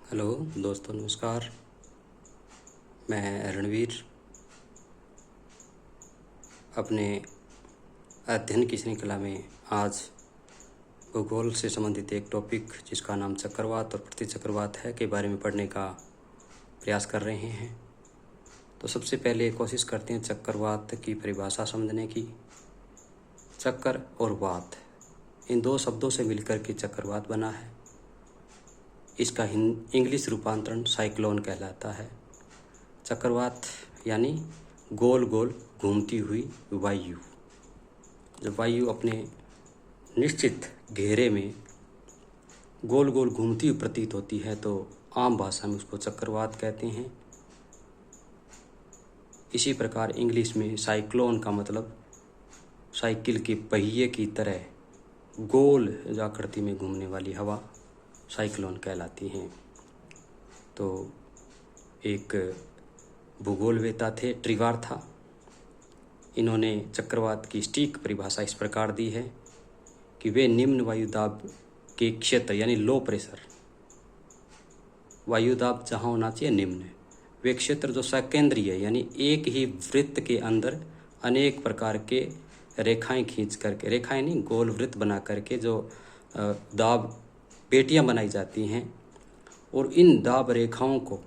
Hello दोस्तों, नमस्कार। मैं रणवीर अपने अध्ययन की श्रृंखला में आज भूगोल से संबंधित एक टॉपिक जिसका नाम चक्रवात और प्रतिचक्रवात है के बारे में पढ़ने का प्रयास कर रहे हैं। तो सबसे पहले कोशिश करते हैं चक्रवात की परिभाषा समझने की। चक्र और वात, इन दो शब्दों से मिलकर के चक्रवात बना है। इसका इंग्लिश रूपांतरण साइक्लोन कहलाता है। चक्रवात यानी गोल गोल घूमती हुई वायु। जब वायु अपने निश्चित घेरे में गोल गोल घूमती हुई प्रतीत होती है तो आम भाषा में उसको चक्रवात कहते हैं। इसी प्रकार इंग्लिश में साइक्लोन का मतलब साइकिल के पहिए की तरह गोल आकृति में घूमने वाली हवा साइक्लोन कहलाती हैं। तो एक भूगोलवेता थे, ट्रिवार था। इन्होंने चक्रवात की सटीक परिभाषा इस प्रकार दी है कि वे निम्न वायुदाब के क्षेत्र यानी लो प्रेशर, वायुदाब जहाँ होना चाहिए निम्न, वे क्षेत्र जो सकेंद्रीय यानी एक ही वृत्त के अंदर अनेक प्रकार के रेखाएं खींच करके, रेखाएं नहीं गोल वृत्त बना करके जो दाब पेटियां बनाई जाती हैं, और इन दाब रेखाओं को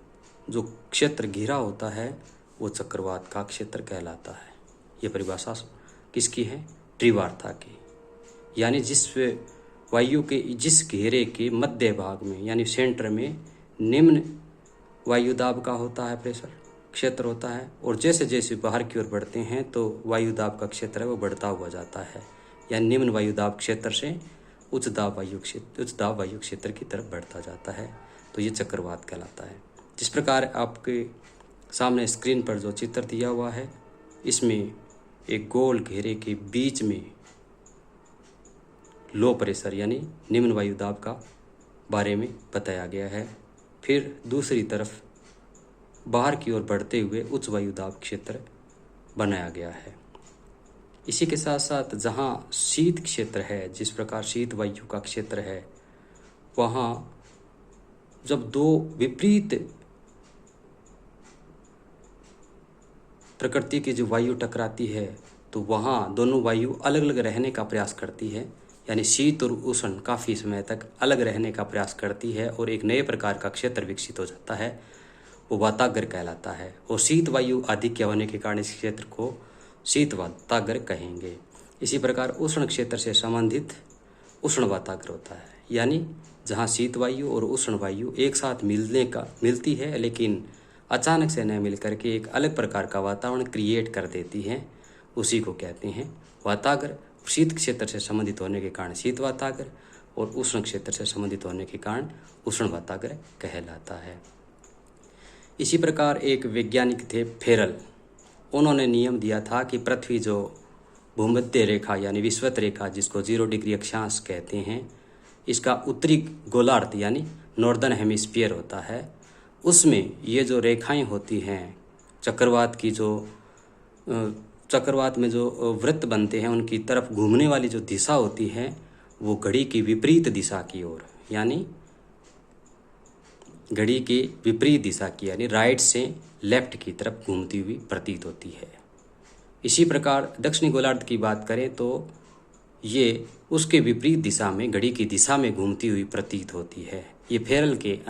जो क्षेत्र घिरा होता है वो चक्रवात का क्षेत्र कहलाता है। ये परिभाषा किसकी है? ट्रिवार्था की। यानी जिस वायु के जिस घेरे के मध्य भाग में यानी सेंटर में निम्न वायुदाब का होता है प्रेशर क्षेत्र होता है, और जैसे जैसे बाहर की ओर बढ़ते हैं तो वायुदाब का क्षेत्र है वो बढ़ता हुआ जाता है। यानी निम्न वायुदाब क्षेत्र से उच्च दाब वायु क्षेत्र की तरफ बढ़ता जाता है। तो ये चक्रवात कहलाता है। जिस प्रकार आपके सामने स्क्रीन पर जो चित्र दिया हुआ है, इसमें एक गोल घेरे के बीच में लो प्रेशर यानी निम्न वायुदाब का बारे में बताया गया है। फिर दूसरी तरफ बाहर की ओर बढ़ते हुए उच्च वायुदाब क्षेत्र बनाया गया है। इसी के साथ साथ जहाँ शीत क्षेत्र है, जिस प्रकार शीत वायु का क्षेत्र है, वहाँ जब दो विपरीत प्रकृति की जो वायु टकराती है तो वहाँ दोनों वायु अलग अलग रहने का प्रयास करती है। यानी शीत और उष्ण काफ़ी समय तक अलग रहने का प्रयास करती है और एक नए प्रकार का क्षेत्र विकसित हो जाता है, वो वातागर कहलाता है। और शीत वायु आधिक्य होने के कारण इस क्षेत्र को शीत वातागर कहेंगे। इसी प्रकार उष्ण क्षेत्र से संबंधित उष्ण वातागर होता है, यानी जहाँ शीत वायु और उष्ण वायु एक साथ मिलती है लेकिन अचानक से न मिलकर के एक अलग प्रकार का वातावरण क्रिएट कर देती है, उसी को कहते हैं वातागर। शीत क्षेत्र से संबंधित होने के कारण शीत वातागर और उष्ण क्षेत्र से संबंधित होने के कारण उष्ण वातागर कहलाता है। इसी प्रकार एक वैज्ञानिक थे फेरल, उन्होंने नियम दिया था कि पृथ्वी जो भूमध्य रेखा यानी विषुवत रेखा जिसको 0 डिग्री अक्षांश कहते हैं, इसका उत्तरी गोलार्ध यानी नॉर्दर्न हेमिस्फीयर होता है, उसमें ये जो रेखाएं होती हैं चक्रवात में जो वृत्त बनते हैं उनकी तरफ घूमने वाली जो दिशा होती है वो घड़ी की विपरीत दिशा की ओर, यानी घड़ी की विपरीत दिशा की यानी राइट से लेफ्ट की तरफ घूमती हुई प्रतीत होती है। इसी प्रकार दक्षिणी गोलार्ध की बात करें तो ये उसके विपरीत दिशा में घड़ी की दिशा में घूमती हुई प्रतीत होती है। ये फेरल के